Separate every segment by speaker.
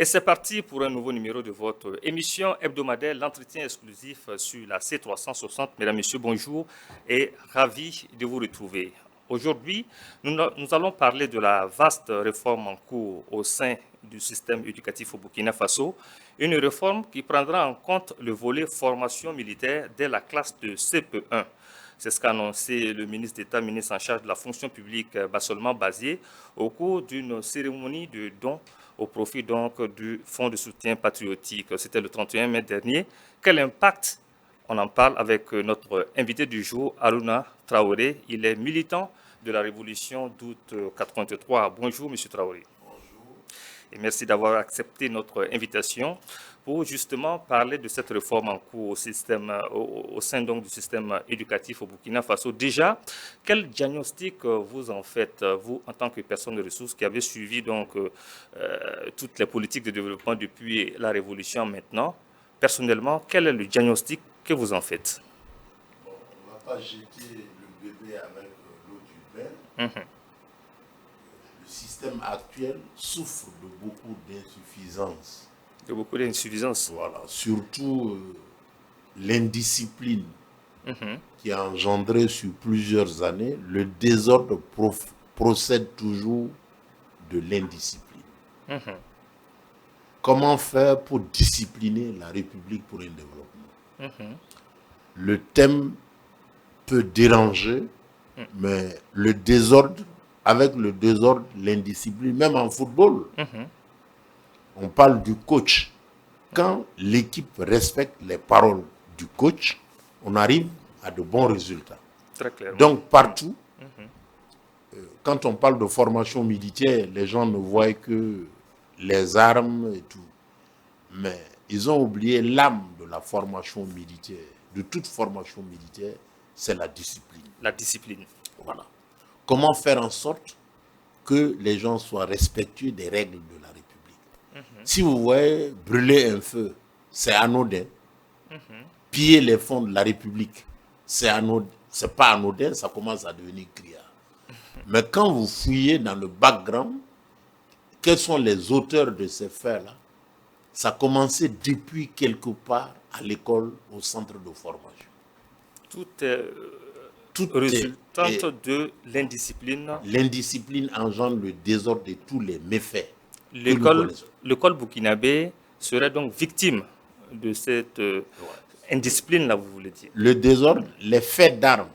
Speaker 1: Et c'est parti pour un nouveau numéro de votre émission hebdomadaire, l'entretien exclusif sur la C360. Mesdames, Messieurs, bonjour et ravi de vous retrouver. Aujourd'hui, nous allons parler de la vaste réforme en cours au sein du système éducatif au Burkina Faso, une réforme qui prendra en compte le volet formation militaire dès la classe de CP1. C'est ce qu'a annoncé le ministre d'État, ministre en charge de la fonction publique, Bassolement Bazier, au cours d'une cérémonie de don au profit donc du Fonds de soutien patriotique. C'était le 31 mai dernier. Quel impact? On en parle avec notre invité du jour, Aruna Traoré. Il est militant de la Révolution d'août 83. Bonjour, Monsieur Traoré. Et merci d'avoir accepté notre invitation pour justement parler de cette réforme en cours au sein donc du système éducatif au Burkina Faso. Déjà, quel diagnostic vous en faites, vous en tant que personne de ressources qui avez suivi donc toutes les politiques de développement depuis la Révolution maintenant? Personnellement, quel est le diagnostic que vous en faites?
Speaker 2: Bon, on ne va pas jeter le bébé avec l'eau du bain. Le système actuel souffre de beaucoup d'insuffisances.
Speaker 1: De beaucoup d'insuffisances.
Speaker 2: Voilà, surtout l'indiscipline qui a engendré sur plusieurs années. Le désordre procède toujours de l'indiscipline. Comment faire pour discipliner la République pour un développement? Le thème peut déranger, mais le désordre, avec le désordre, l'indiscipline, même en football, on parle du coach. Quand l'équipe respecte les paroles du coach, on arrive à de bons résultats.
Speaker 1: Très clairement.
Speaker 2: Donc partout, quand on parle de formation militaire, les gens ne voient que les armes et tout. Mais ils ont oublié l'âme de la formation militaire, de toute formation militaire, c'est la discipline.
Speaker 1: La discipline.
Speaker 2: Voilà. Comment faire en sorte que les gens soient respectueux des règles de la République. Si vous voyez brûler un feu, c'est anodin. Piller les fonds de la République, c'est pas anodin, ça commence à devenir criard. Mais quand vous fouillez dans le background, quels sont les auteurs de ces faits-là? Ça a commencé depuis quelque part à l'école, au centre de formation.
Speaker 1: Tout résultante de l'indiscipline.
Speaker 2: L'indiscipline engendre le désordre de tous les méfaits.
Speaker 1: L'école burkinabé serait donc victime de cette indiscipline-là, vous voulez dire.
Speaker 2: Le désordre, les faits d'armes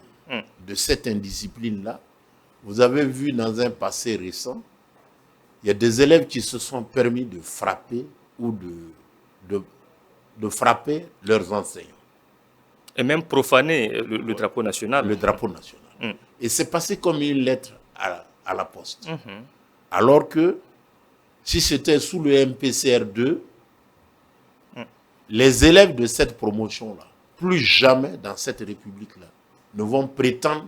Speaker 2: de cette indiscipline-là, vous avez vu dans un passé récent, il y a des élèves qui se sont permis de frapper ou de frapper leurs enseignants.
Speaker 1: Et même profaner le drapeau national.
Speaker 2: Le drapeau national. Et c'est passé comme une lettre à la poste. Alors que si c'était sous le MPCR2, les élèves de cette promotion-là, plus jamais dans cette République-là, ne vont prétendre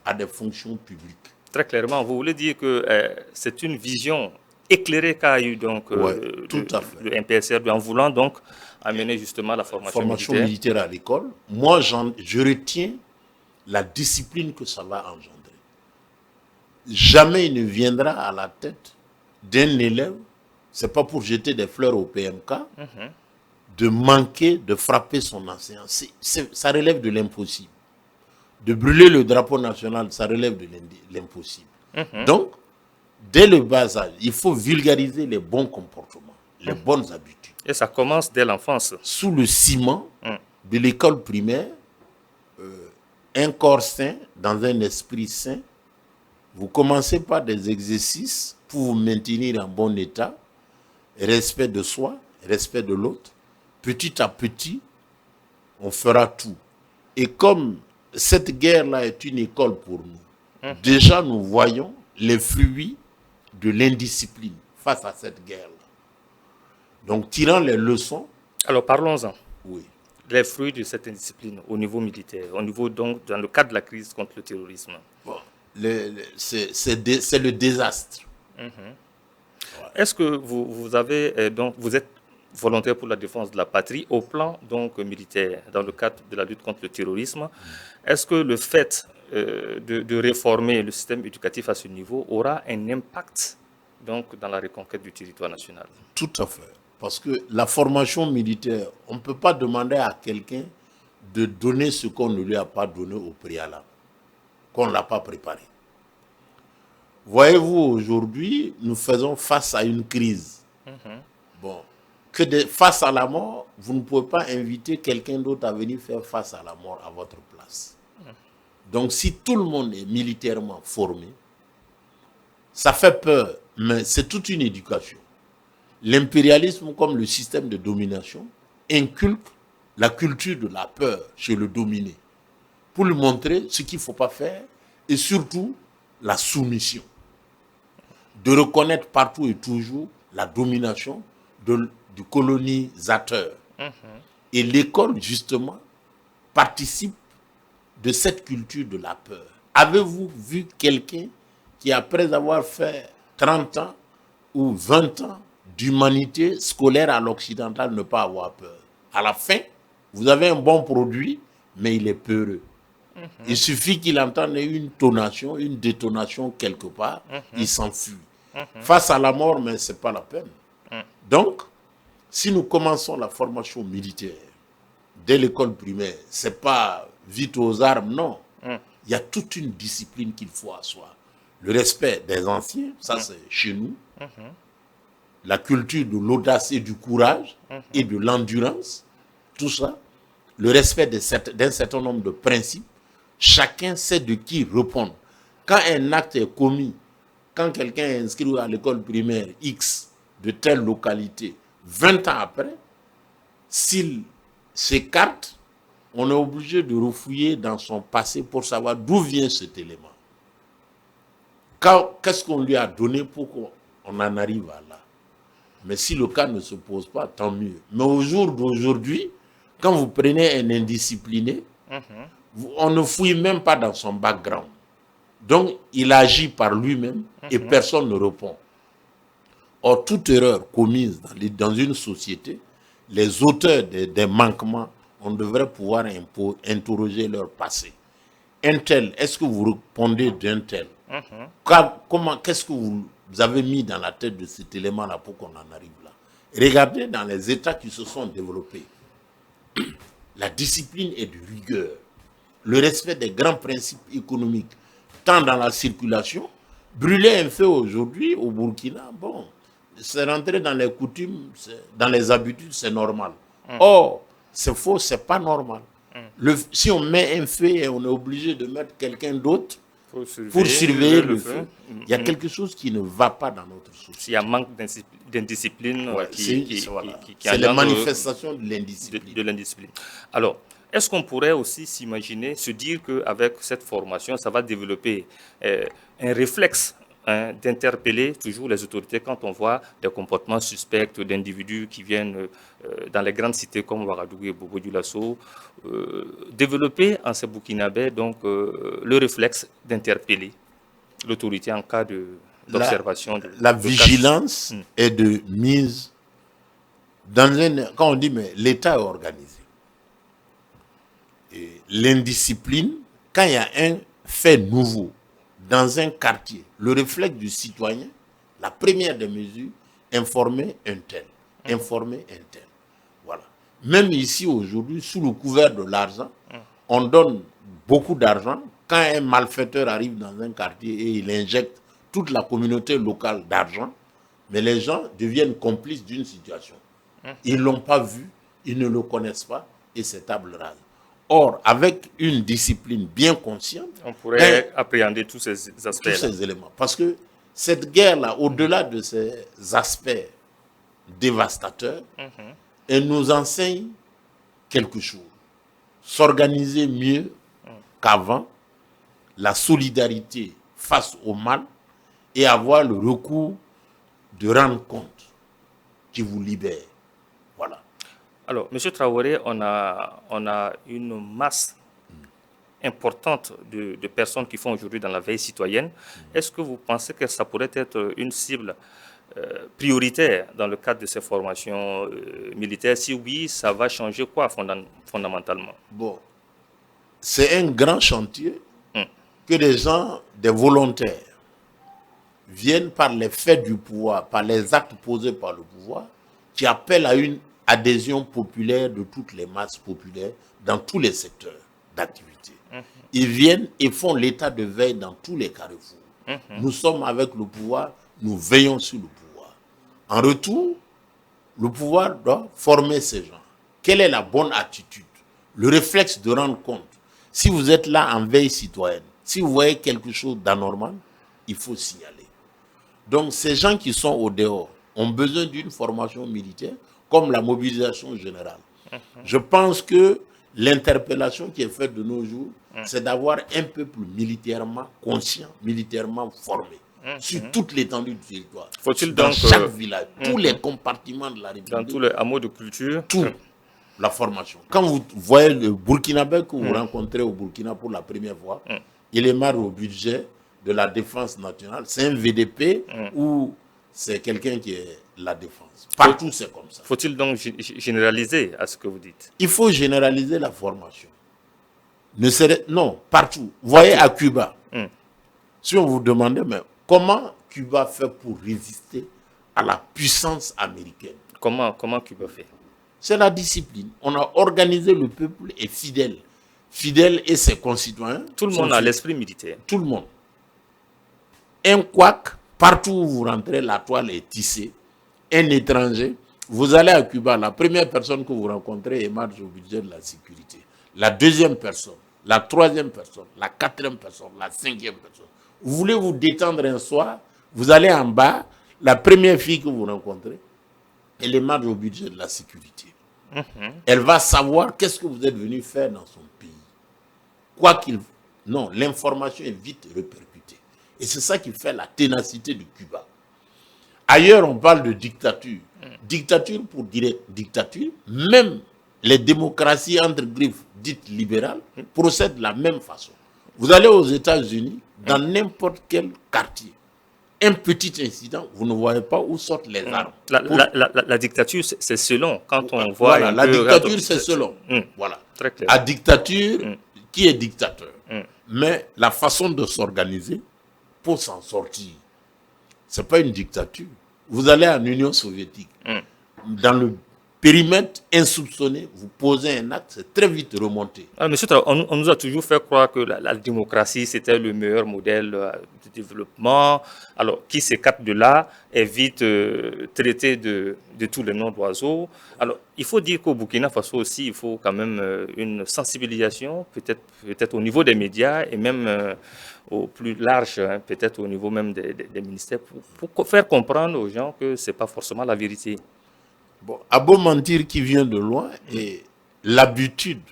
Speaker 2: à des fonctions publiques.
Speaker 1: Très clairement, vous voulez dire que c'est une vision éclairée qu'a eu donc le MPCR2 en voulant donc amener justement la formation
Speaker 2: militaire à l'école. Moi, je retiens la discipline que ça va engendrer. Jamais il ne viendra à la tête d'un élève, c'est pas pour jeter des fleurs au PMK, de manquer de frapper son enseignant. Ça relève de l'impossible. De brûler le drapeau national, ça relève de l'impossible. Donc, dès le bas âge, il faut vulgariser les bons comportements, les bonnes habitudes.
Speaker 1: Et ça commence dès l'enfance.
Speaker 2: Sous le ciment de l'école primaire, un corps sain, dans un esprit sain, vous commencez par des exercices pour vous maintenir en bon état, respect de soi, respect de l'autre. Petit à petit, on fera tout. Et comme cette guerre-là est une école pour nous, déjà nous voyons les fruits de l'indiscipline face à cette guerre-là. Donc, tirant les leçons...
Speaker 1: Alors, parlons-en.
Speaker 2: Oui.
Speaker 1: Les fruits de cette indiscipline au niveau militaire, au niveau donc, dans le cadre de la crise contre le terrorisme.
Speaker 2: Bon, c'est le désastre.
Speaker 1: Est-ce que vous êtes volontaire pour la défense de la patrie au plan donc militaire, dans le cadre de la lutte contre le terrorisme? Est-ce que le fait de réformer le système éducatif à ce niveau aura un impact donc dans la reconquête du territoire national?
Speaker 2: Tout à fait. Parce que la formation militaire, on ne peut pas demander à quelqu'un de donner ce qu'on ne lui a pas donné au préalable, qu'on ne l'a pas préparé. Voyez-vous, aujourd'hui, nous faisons face à une crise. Bon, face à la mort, vous ne pouvez pas inviter quelqu'un d'autre à venir faire face à la mort à votre place. Donc, si tout le monde est militairement formé, ça fait peur, mais c'est toute une éducation. L'impérialisme, comme le système de domination, inculque la culture de la peur chez le dominé, pour lui montrer ce qu'il ne faut pas faire, et surtout la soumission. De reconnaître partout et toujours la domination du colonisateur. Et l'école, justement, participe de cette culture de la peur. Avez-vous vu quelqu'un qui, après avoir fait 30 ans ou 20 ans d'humanité scolaire à l'occidental, ne pas avoir peur? À la fin, vous avez un bon produit, mais il est peureux. Il suffit qu'il entende une tonation, une détonation quelque part, il s'enfuit. Face à la mort, mais ce n'est pas la peine. Donc, si nous commençons la formation militaire dès l'école primaire, ce n'est pas vite aux armes, non. Il y a toute une discipline qu'il faut asseoir. Le respect des anciens, ça c'est chez nous. La culture de l'audace et du courage et de l'endurance, tout ça. Le respect d'un certain nombre de principes. Chacun sait de qui répondre. Quand un acte est commis, quand quelqu'un est inscrit à l'école primaire X de telle localité, 20 ans après, s'il s'écarte, on est obligé de refouiller dans son passé pour savoir d'où vient cet élément. Qu'est-ce qu'on lui a donné pour qu'on en arrive à là. Mais si le cas ne se pose pas, tant mieux. Mais au jour d'aujourd'hui, quand vous prenez un indiscipliné, on ne fouille même pas dans son background. Donc, il agit par lui-même et personne ne répond. Or, toute erreur commise dans une société, les auteurs des manquements, on devrait pouvoir interroger leur passé. Un tel, est-ce que vous répondez d'un tel? Qu'est-ce que vous avez mis dans la tête de cet élément-là pour qu'on en arrive là? Regardez dans les États qui se sont développés. La discipline est de rigueur. Le respect des grands principes économiques, tant dans la circulation. Brûler un feu aujourd'hui au Burkina, bon, c'est rentrer dans les coutumes, dans les habitudes, c'est normal. Or, c'est faux, c'est pas normal. Si on met un feu et on est obligé de mettre quelqu'un d'autre pour surveiller le feu, il y a quelque chose qui ne va pas dans notre société.
Speaker 1: Il y a un manque d'indiscipline
Speaker 2: c'est la manifestation de l'indiscipline.
Speaker 1: Alors, est-ce qu'on pourrait aussi s'imaginer, se dire qu'avec cette formation, ça va développer un réflexe d'interpeller toujours les autorités quand on voit des comportements suspects d'individus qui viennent dans les grandes cités comme Ouagadougou et Bobo Dioulasso, développer en ces Burkinabés donc le réflexe d'interpeller l'autorité en cas d'observation.
Speaker 2: La vigilance est de mise dans quand on dit mais l'État est organisé. Et l'indiscipline, quand il y a un fait nouveau dans un quartier, le réflexe du citoyen, la première des mesures, informer un tel, informer un tel. Voilà. Même ici aujourd'hui, sous le couvert de l'argent, on donne beaucoup d'argent. Quand un malfaiteur arrive dans un quartier et il injecte toute la communauté locale d'argent, mais les gens deviennent complices d'une situation. Ils ne l'ont pas vu, ils ne le connaissent pas, et c'est table rase. Or, avec une discipline bien consciente,
Speaker 1: on pourrait appréhender tous ces aspects.
Speaker 2: Tous ces éléments. Parce que cette guerre-là, au-delà de ces aspects dévastateurs, elle nous enseigne quelque chose. S'organiser mieux qu'avant, la solidarité face au mal et avoir le recours de rendre compte qui vous libère. Voilà.
Speaker 1: Alors, M. Traoré, on a une masse importante de personnes qui font aujourd'hui dans la veille citoyenne. Est-ce que vous pensez que ça pourrait être une cible prioritaire dans le cadre de ces formations militaires? Si oui, ça va changer quoi fondamentalement?
Speaker 2: Bon, c'est un grand chantier que des gens, des volontaires, viennent par les faits du pouvoir, par les actes posés par le pouvoir, qui appelle à une adhésion populaire de toutes les masses populaires dans tous les secteurs d'activité. Ils viennent et font l'état de veille dans tous les carrefours. Nous sommes avec le pouvoir, nous veillons sur le pouvoir. En retour, le pouvoir doit former ces gens. Quelle est la bonne attitude? Le réflexe de rendre compte. Si vous êtes là en veille citoyenne, si vous voyez quelque chose d'anormal, il faut signaler. Donc ces gens qui sont au dehors ont besoin d'une formation militaire comme la mobilisation générale. Je pense que l'interpellation qui est faite de nos jours, c'est d'avoir un peuple militairement conscient, militairement formé, sur toute l'étendue du territoire.
Speaker 1: Faut-il
Speaker 2: dans
Speaker 1: donc,
Speaker 2: chaque village, tous les compartiments de la République.
Speaker 1: Dans tous les hameaux de culture.
Speaker 2: Tout. La formation. Quand vous voyez le Burkinabé que vous rencontrez au Burkina pour la première fois, il est marre au budget de la défense nationale. C'est un VDP ou c'est quelqu'un qui est la défense. Partout, c'est comme ça.
Speaker 1: Faut-il donc généraliser à ce que vous dites?
Speaker 2: Il faut généraliser la formation. Non, partout. Vous voyez à Cuba, si on vous demandait, mais comment Cuba fait pour résister à la puissance américaine?
Speaker 1: Comment Cuba fait?
Speaker 2: C'est la discipline. On a organisé le peuple est fidèle. Fidèle et ses concitoyens.
Speaker 1: Tout le monde a l'esprit militaire.
Speaker 2: Tout le monde. Un couac, partout où vous rentrez, la toile est tissée. Un étranger, vous allez à Cuba, la première personne que vous rencontrez est marge au budget de la sécurité. La deuxième personne, la troisième personne, la quatrième personne, la cinquième personne. Vous voulez vous détendre un soir, vous allez en bas, la première fille que vous rencontrez, elle est marge au budget de la sécurité. Elle va savoir qu'est-ce que vous êtes venu faire dans son pays. Quoi qu'il... Non, l'information est vite répercutée. Et c'est ça qui fait la ténacité de Cuba. Ailleurs, on parle de dictature. Dictature pour dire dictature, même les démocraties entre griffes dites libérales procèdent de la même façon. Vous allez aux États-Unis, dans n'importe quel quartier, un petit incident, vous ne voyez pas où sortent les armes.
Speaker 1: La dictature, c'est selon. Quand on voit...
Speaker 2: Voilà, la dictature, c'est selon. Voilà.
Speaker 1: Très clair.
Speaker 2: La dictature, qui est dictateur? Mais la façon de s'organiser pour s'en sortir, ce n'est pas une dictature. Vous allez en Union soviétique. Dans le périmètre insoupçonné, vous posez un acte, c'est très vite remonté.
Speaker 1: Alors, monsieur, on nous a toujours fait croire que la démocratie, c'était le meilleur modèle de développement. Alors, qui s'écarte de là est vite traité de tous les noms d'oiseaux. Alors, il faut dire qu'au Burkina Faso aussi, il faut quand même une sensibilisation, peut-être au niveau des médias et même au plus large, peut-être au niveau même des ministères, pour faire comprendre aux gens que ce n'est pas forcément la vérité.
Speaker 2: Bon, à beau mentir qui vient de loin, et l'habitude,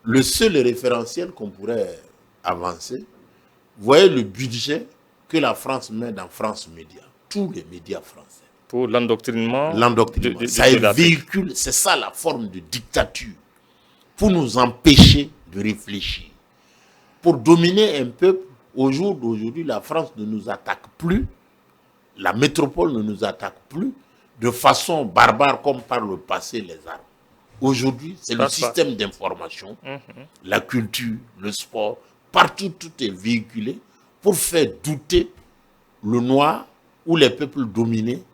Speaker 2: le seul référentiel qu'on pourrait avancer, vous voyez le budget que la France met dans France Média, tous les médias français.
Speaker 1: Pour l'endoctrinement.
Speaker 2: Ça véhicule, c'est ça la forme de dictature, pour nous empêcher de réfléchir. Pour dominer un peuple, au jour d'aujourd'hui, la France ne nous attaque plus, la métropole ne nous attaque plus, de façon barbare comme par le passé les armes. Aujourd'hui, c'est le système d'information, la culture, le sport, partout tout est véhiculé pour faire douter le noir ou les peuples dominés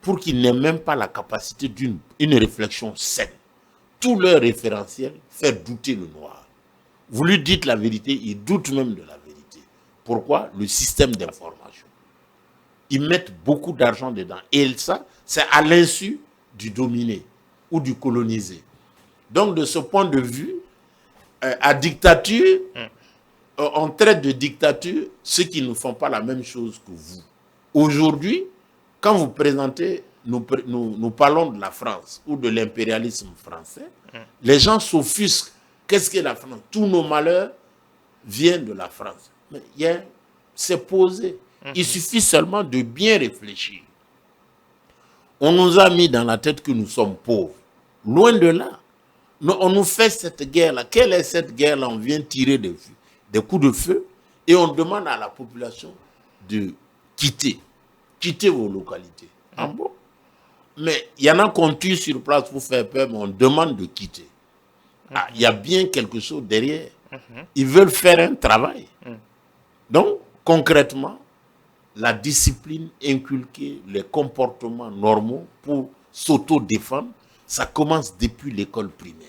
Speaker 2: pour qu'ils n'aient même pas la capacité d'une réflexion saine. Tout leur référentiel fait douter le noir. Vous lui dites la vérité, il doute même de la vérité. Pourquoi? Le système d'information. Ils mettent beaucoup d'argent dedans. Et ça, c'est à l'insu du dominé ou du colonisé. Donc, de ce point de vue, à dictature, on traite de dictature ceux qui ne font pas la même chose que vous. Aujourd'hui, quand vous présentez, nous parlons de la France ou de l'impérialisme français, les gens s'offusquent. Qu'est-ce qu'est la France? Tous nos malheurs viennent de la France. Mais c'est posé. Il suffit seulement de bien réfléchir. On nous a mis dans la tête que nous sommes pauvres. Loin de là. On nous fait cette guerre-là. Quelle est cette guerre-là? On vient tirer des coups de feu et on demande à la population de quitter vos localités. Ah bon? Mais il y en a qu'on tue sur place pour faire peur, mais on demande de quitter. Ah, il y a bien quelque chose derrière. Ils veulent faire un travail. Donc, concrètement, la discipline, inculquer les comportements normaux pour s'auto-défendre, ça commence depuis l'école primaire.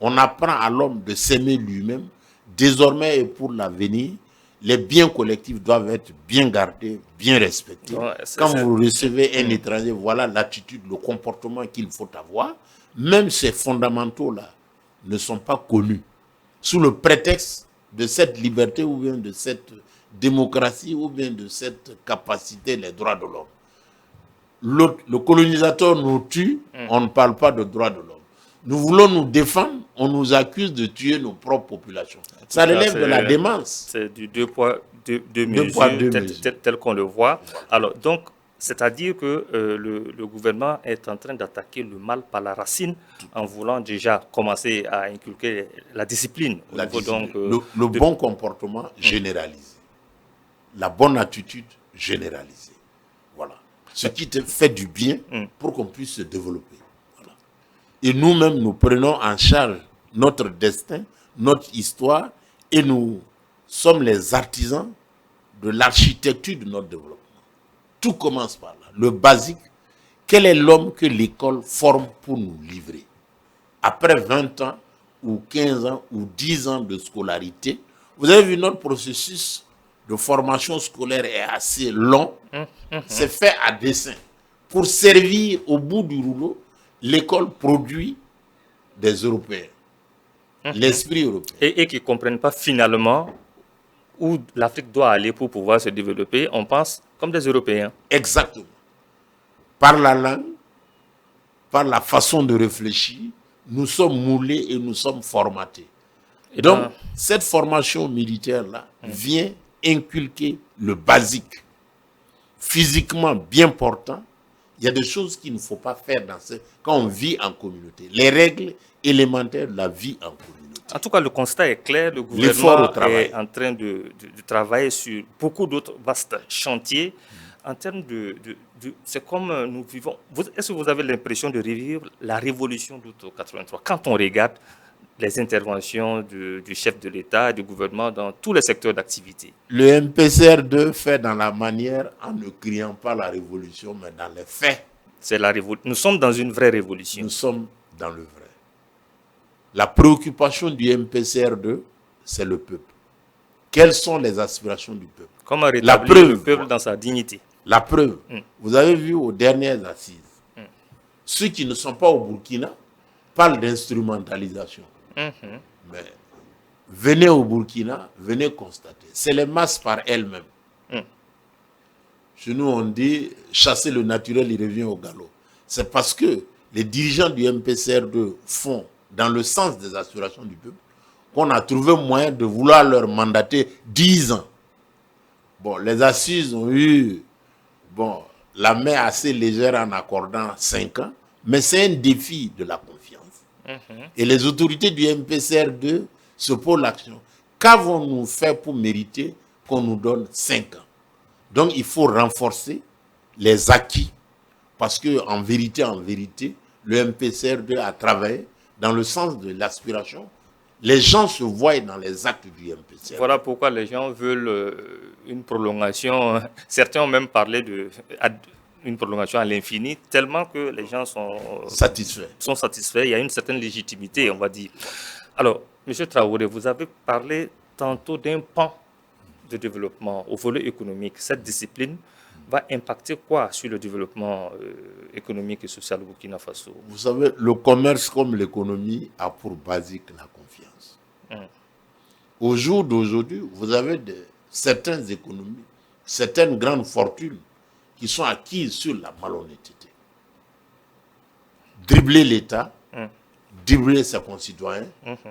Speaker 2: On apprend à l'homme de s'aimer lui-même. Désormais et pour l'avenir, les biens collectifs doivent être bien gardés, bien respectés.
Speaker 1: Non,
Speaker 2: Quand vous recevez un étranger, voilà l'attitude, le comportement qu'il faut avoir. Même ces fondamentaux-là ne sont pas connus. Sous le prétexte de cette liberté ou bien de cette démocratie ou bien de cette capacité, les droits de l'homme. Le colonisateur nous tue, on ne parle pas de droits de l'homme. Nous voulons nous défendre, on nous accuse de tuer nos propres populations. Ça relève de la démence.
Speaker 1: C'est du deux poids, deux mesures, tel qu'on le voit. Alors, donc, c'est-à-dire que le gouvernement est en train d'attaquer le mal par la racine en voulant déjà commencer à inculquer la discipline.
Speaker 2: Le bon comportement généralisé. La bonne attitude généralisée. Voilà. Ce qui te fait du bien pour qu'on puisse se développer. Et nous-mêmes, nous prenons en charge notre destin, notre histoire, et nous sommes les artisans de l'architecture de notre développement. Tout commence par là. Le basique, quel est l'homme que l'école forme pour nous livrer? Après 20 ans, ou 15 ans, ou 10 ans de scolarité, vous avez vu notre processus de formation scolaire est assez long. C'est fait à dessein. Pour servir au bout du rouleau, l'école produit des Européens, l'esprit européen.
Speaker 1: Et qui ne comprennent pas finalement où l'Afrique doit aller pour pouvoir se développer. On pense comme des Européens.
Speaker 2: Exactement. Par la langue, par la façon de réfléchir, nous sommes moulés et nous sommes formatés. Et donc, cette formation militaire-là vient inculquer le basique. Physiquement bien portant, il y a des choses qu'il ne faut pas faire quand on vit en communauté. Les règles élémentaires de la vie en communauté.
Speaker 1: En tout cas, le constat est clair. Le gouvernement est en train de travailler sur beaucoup d'autres vastes chantiers. En termes c'est comme nous vivons. Est-ce que vous avez l'impression de revivre la révolution d'août 83 quand on regarde les interventions du chef de l'État et du gouvernement dans tous les secteurs d'activité?
Speaker 2: Le MPCR2 fait dans la manière en ne criant pas la révolution, mais dans les faits.
Speaker 1: Nous sommes dans une vraie révolution.
Speaker 2: Nous sommes dans le vrai. La préoccupation du MPCR2, c'est le peuple. Quelles sont les aspirations du peuple?
Speaker 1: Comment rétablir le peuple dans sa dignité?
Speaker 2: La preuve, vous avez vu aux dernières assises, ceux qui ne sont pas au Burkina parlent d'instrumentalisation. Mais venez au Burkina, venez constater. C'est les masses par elles-mêmes. Chez nous, on dit chasser le naturel, il revient au galop. C'est parce que les dirigeants du MPCR2 font dans le sens des aspirations du peuple qu'on a trouvé moyen de vouloir leur mandater 10 ans. Bon, les assises ont eu la main assez légère en accordant 5 ans, mais c'est un défi de la confiance. Et les autorités du MPCR2 se posent l'action. Qu'avons-nous fait pour mériter qu'on nous donne 5 ans? Donc, il faut renforcer les acquis parce qu'en vérité, le MPCR2 a travaillé dans le sens de l'aspiration. Les gens se voient dans les actes du MPCR2.
Speaker 1: Voilà pourquoi les gens veulent une prolongation. Certains ont même parlé d'une prolongation à l'infini, tellement que les gens sont satisfaits. Il y a une certaine légitimité, on va dire. Alors, M. Traoré, vous avez parlé tantôt d'un pan de développement au volet économique. Cette discipline va impacter quoi sur le développement économique et social au Burkina Faso?
Speaker 2: Vous savez, le commerce comme l'économie a pour basique la confiance. Au jour d'aujourd'hui, vous avez certaines économies, certaines grandes fortunes qui sont acquises sur la malhonnêteté. Dribbler l'État, dribbler ses concitoyens,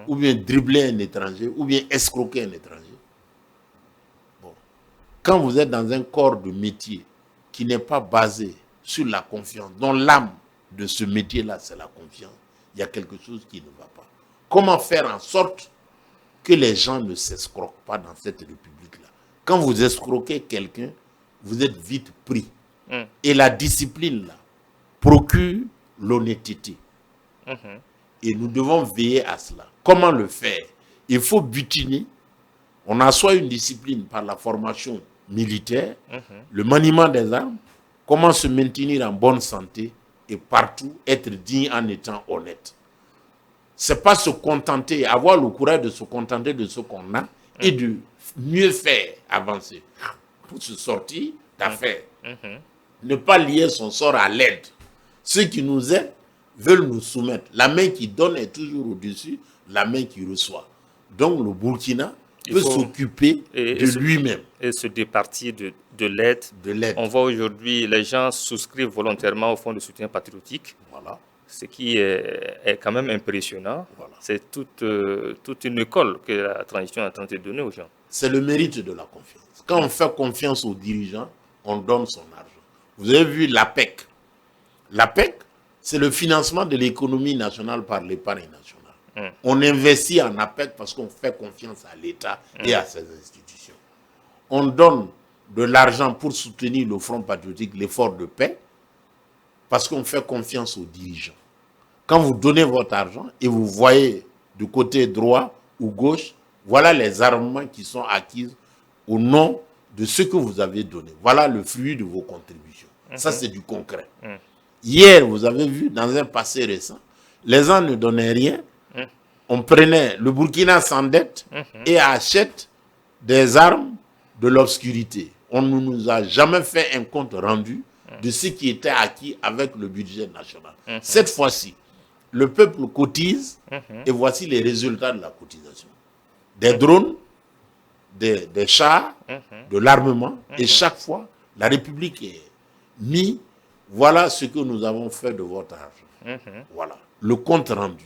Speaker 2: ou bien dribbler un étranger, ou bien escroquer un étranger. Quand vous êtes dans un corps de métier qui n'est pas basé sur la confiance, dont l'âme de ce métier-là, c'est la confiance, il y a quelque chose qui ne va pas. Comment faire en sorte que les gens ne s'escroquent pas dans cette république-là? Quand vous escroquez quelqu'un, vous êtes vite pris. Et la discipline, là, procure l'honnêteté. Et nous devons veiller à cela. Comment le faire? Il faut butiner. On assoit une discipline par la formation militaire, le maniement des armes, comment se maintenir en bonne santé et partout être digne en étant honnête. C'est pas se contenter, avoir le courage de se contenter de ce qu'on a et de mieux faire avancer pour se sortir d'affaires. Ne pas lier son sort à l'aide. Ceux qui nous aident veulent nous soumettre. La main qui donne est toujours au-dessus, la main qui reçoit. Donc le Burkina peut s'occuper de lui-même.
Speaker 1: Et se départir de l'aide. On voit aujourd'hui, les gens souscrivent volontairement au fonds de soutien patriotique.
Speaker 2: Voilà.
Speaker 1: Ce qui est quand même impressionnant. Voilà. C'est toute une école que la transition est en train de donner aux gens.
Speaker 2: C'est le mérite de la confiance. Quand on fait confiance aux dirigeants, on donne son argent. Vous avez vu l'APEC. L'APEC, c'est le financement de l'économie nationale par l'épargne nationale. On investit en APEC parce qu'on fait confiance à l'État et à ses institutions. On donne de l'argent pour soutenir le Front patriotique, l'effort de paix, parce qu'on fait confiance aux dirigeants. Quand vous donnez votre argent et vous voyez du côté droit ou gauche, voilà les armements qui sont acquis au nom de ce que vous avez donné. Voilà le fruit de vos contributions. Ça, c'est du concret. Hier, vous avez vu, dans un passé récent, les gens ne donnaient rien. On prenait, le Burkina s'endette et achète des armes de l'obscurité. On ne nous a jamais fait un compte rendu de ce qui était acquis avec le budget national. Cette fois-ci, le peuple cotise et voici les résultats de la cotisation. Des drones, des chars, de l'armement, et chaque fois, la République est mise. Voilà ce que nous avons fait de votre argent. Voilà, le compte rendu.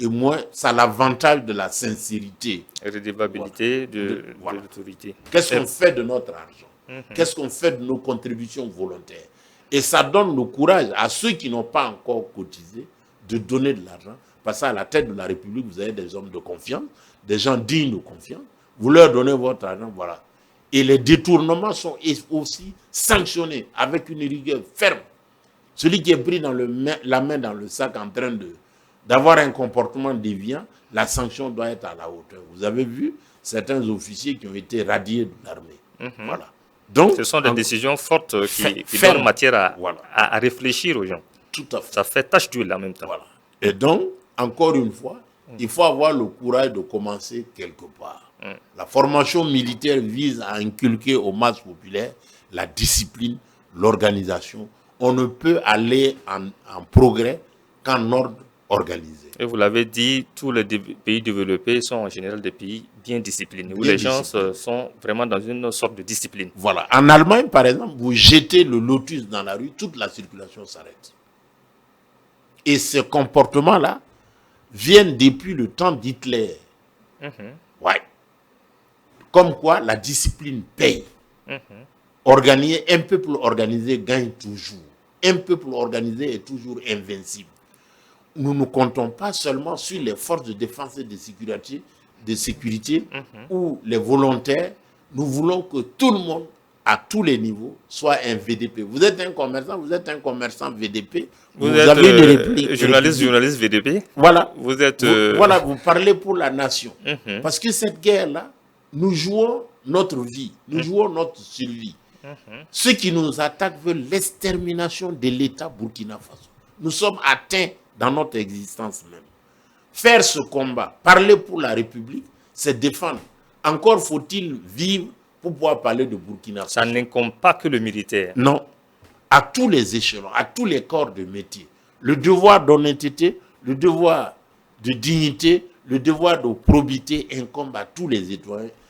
Speaker 2: Et moi, ça a l'avantage de la sincérité.
Speaker 1: Redevabilité de l'autorité.
Speaker 2: Qu'est-ce qu'on fait de notre argent? Qu'est-ce qu'on fait de nos contributions volontaires? Et ça donne le courage à ceux qui n'ont pas encore cotisé de donner de l'argent. Parce qu'à la tête de la République, vous avez des hommes de confiance, des gens dignes de confiance. Vous leur donnez votre argent, voilà. Et les détournements sont aussi sanctionnés avec une rigueur ferme. Celui qui est pris dans la main dans le sac en train d'avoir un comportement déviant, la sanction doit être à la hauteur. Vous avez vu certains officiers qui ont été radiés de l'armée. Voilà. Donc,
Speaker 1: ce sont des décisions fortes qui donnent matière à réfléchir aux gens.
Speaker 2: Tout à fait.
Speaker 1: Ça fait tache d'huile en même temps.
Speaker 2: Voilà. Et donc, encore une fois, il faut avoir le courage de commencer quelque part. La formation militaire vise à inculquer aux masses populaires la discipline, l'organisation. On ne peut aller en progrès qu'en ordre organisé.
Speaker 1: Et vous l'avez dit, tous les pays développés sont en général des pays bien disciplinés, où les gens sont vraiment dans une sorte de discipline.
Speaker 2: Voilà. En Allemagne, par exemple, vous jetez le lotus dans la rue, toute la circulation s'arrête. Et ce comportement-là viennent depuis le temps d'Hitler. Ouais. Comme quoi la discipline paye. Un peuple organisé gagne toujours. Un peuple organisé est toujours invincible. Nous ne comptons pas seulement sur les forces de défense et de sécurité ou les volontaires. Nous voulons que tout le monde, à tous les niveaux, soit un VDP. Vous êtes un commerçant VDP. Vous avez une réplique.
Speaker 1: Journaliste VDP.
Speaker 2: Voilà.
Speaker 1: Voilà,
Speaker 2: vous parlez pour la nation. Parce que cette guerre-là, nous jouons notre vie, nous jouons notre survie. Ceux qui nous attaquent veulent l'extermination de l'État Burkina Faso. Nous sommes atteints dans notre existence même. Faire ce combat, parler pour la République, c'est défendre. Encore faut-il vivre pour pouvoir parler de Burkina Faso.
Speaker 1: Ça n'incombe pas que le militaire.
Speaker 2: Non. À tous les échelons, à tous les corps de métier. Le devoir d'honnêteté, le devoir de dignité, le devoir de probité incombe à tous les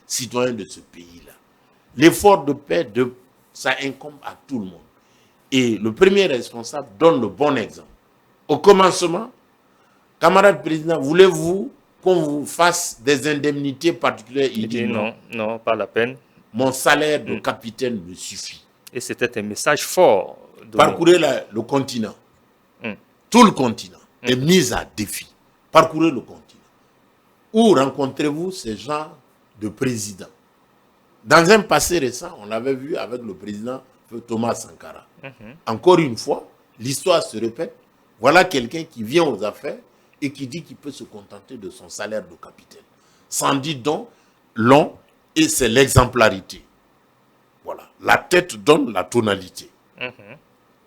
Speaker 2: citoyens de ce pays-là. L'effort de paix, ça incombe à tout le monde. Et le premier responsable donne le bon exemple. Au commencement, camarade président, voulez-vous qu'on vous fasse des indemnités particulières?
Speaker 1: Il dit non, pas la peine.
Speaker 2: Mon salaire de capitaine me suffit.
Speaker 1: Et c'était un message fort.
Speaker 2: Parcourez le continent. Tout le continent est mis à défi. Parcourez le continent. Où rencontrez-vous ces gens de présidents? Dans un passé récent, on l'avait vu avec le président Thomas Sankara. Encore une fois, l'histoire se répète. Voilà quelqu'un qui vient aux affaires et qui dit qu'il peut se contenter de son salaire de capitaine. Sans dire donc long, et c'est l'exemplarité. Voilà. La tête donne la tonalité.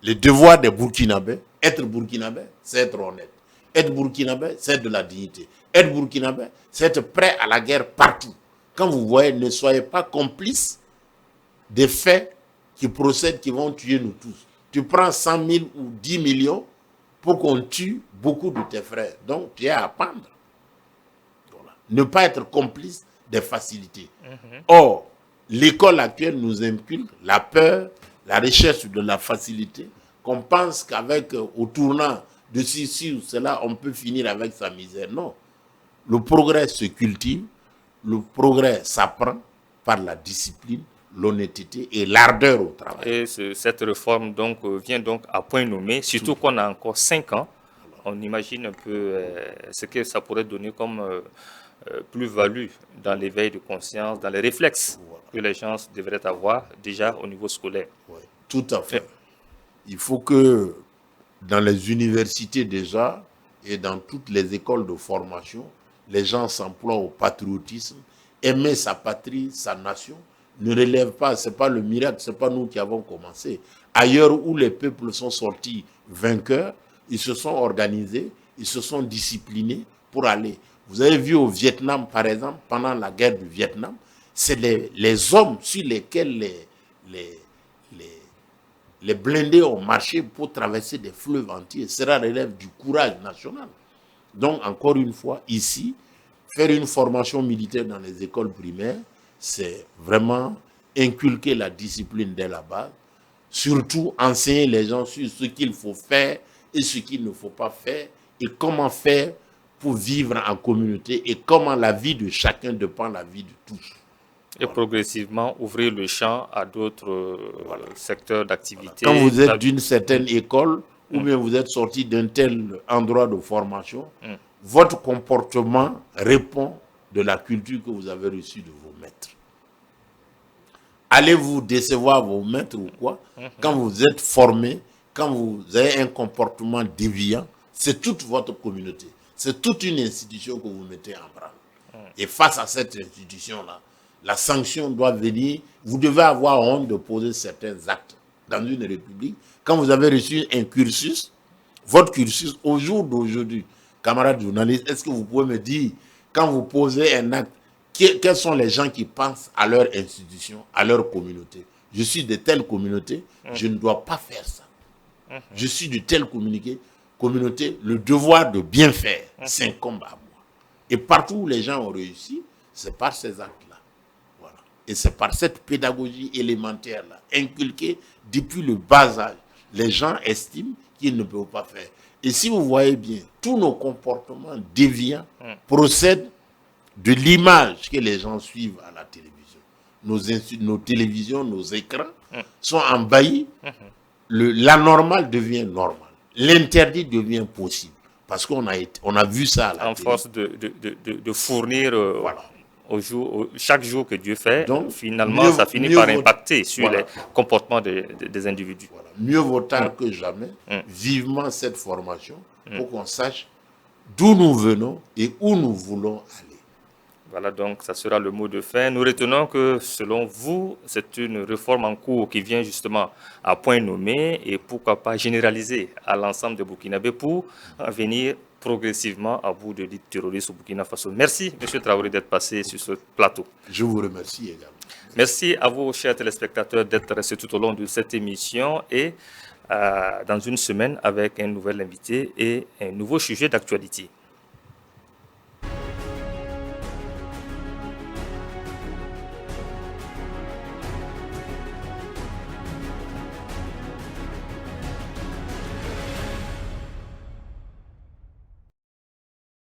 Speaker 2: Les devoirs des Burkinabés, être Burkinabé, c'est être honnête. Être Burkinabé, c'est de la dignité. Être Burkinabé, c'est être prêt à la guerre partout. Quand vous voyez, ne soyez pas complices des faits qui procèdent, qui vont tuer nous tous. Tu prends 100 000 ou 10 millions pour qu'on tue beaucoup de tes frères. Donc, tu es à pendre. Voilà. Ne pas être complice des facilités. Or, l'école actuelle nous inculque la peur, la recherche de la facilité, qu'on pense qu'avec, au tournant de ceci ou cela, on peut finir avec sa misère. Non. Le progrès se cultive, le progrès s'apprend par la discipline, l'honnêteté et l'ardeur au travail.
Speaker 1: Et cette réforme donc, vient donc à point nommé, surtout qu'on a encore 5 ans. On imagine un peu ce que ça pourrait donner comme plus-value dans l'éveil de conscience, dans les réflexes que les gens devraient avoir déjà au niveau scolaire.
Speaker 2: Ouais, tout à fait. Il faut que dans les universités déjà et dans toutes les écoles de formation, les gens s'emploient au patriotisme, aimer sa patrie, sa nation, ne relève pas, ce n'est pas le miracle, ce n'est pas nous qui avons commencé. Ailleurs où les peuples sont sortis vainqueurs, ils se sont organisés, ils se sont disciplinés pour aller. Vous avez vu au Vietnam, par exemple, pendant la guerre du Vietnam, c'est les hommes sur lesquels les blindés ont marché pour traverser des fleuves entiers. Cela relève du courage national. Donc, encore une fois, ici, faire une formation militaire dans les écoles primaires, c'est vraiment inculquer la discipline dès la base, surtout enseigner les gens sur ce qu'il faut faire et ce qu'il ne faut pas faire, et comment faire pour vivre en communauté, et comment la vie de chacun dépend de la vie de tous.
Speaker 1: Et progressivement ouvrir le champ à d'autres secteurs d'activité.
Speaker 2: Quand vous êtes d'une certaine école, ou bien vous êtes sorti d'un tel endroit de formation, votre comportement répond de la culture que vous avez reçue de vos maîtres. Allez-vous décevoir vos maîtres ou quoi? Quand vous êtes formé, quand vous avez un comportement déviant, c'est toute votre communauté. C'est toute une institution que vous mettez en branle. Et face à cette institution-là, la sanction doit venir. Vous devez avoir honte de poser certains actes dans une république. Quand vous avez reçu un cursus, votre cursus, au jour d'aujourd'hui, camarades journalistes, est-ce que vous pouvez me dire, quand vous posez un acte, quels sont les gens qui pensent à leur institution, à leur communauté? Je suis de telle communauté, je ne dois pas faire ça. Je suis de telle communauté, le devoir de bien faire s'incombe à moi. Et partout où les gens ont réussi, c'est par ces actes-là. Voilà. Et c'est par cette pédagogie élémentaire-là, inculquée depuis le bas âge. Les gens estiment qu'ils ne peuvent pas faire. Et si vous voyez bien, tous nos comportements déviants procèdent de l'image que les gens suivent à la télévision. Nos télévisions, nos écrans sont envahis. L'anormal devient normal. L'interdit devient possible. Parce qu'on a vu ça à la
Speaker 1: en
Speaker 2: télé.
Speaker 1: Force de fournir
Speaker 2: voilà.
Speaker 1: Chaque jour que Dieu fait,
Speaker 2: donc,
Speaker 1: finalement, ça finit par impacter sur les comportements des individus.
Speaker 2: Voilà. Mieux vaut tard que jamais, vivement cette formation pour qu'on sache d'où nous venons et où nous voulons aller.
Speaker 1: Voilà, donc ça sera le mot de fin. Nous retenons que selon vous, c'est une réforme en cours qui vient justement à point nommé et pourquoi pas généraliser à l'ensemble des Burkinabés pour venir progressivement à bout de l'île terroriste au Burkina Faso. Merci, M. Traoré, d'être passé sur ce plateau.
Speaker 2: Je vous remercie également.
Speaker 1: Merci à vous, chers téléspectateurs, d'être restés tout au long de cette émission et dans une semaine avec un nouvel invité et un nouveau sujet d'actualité.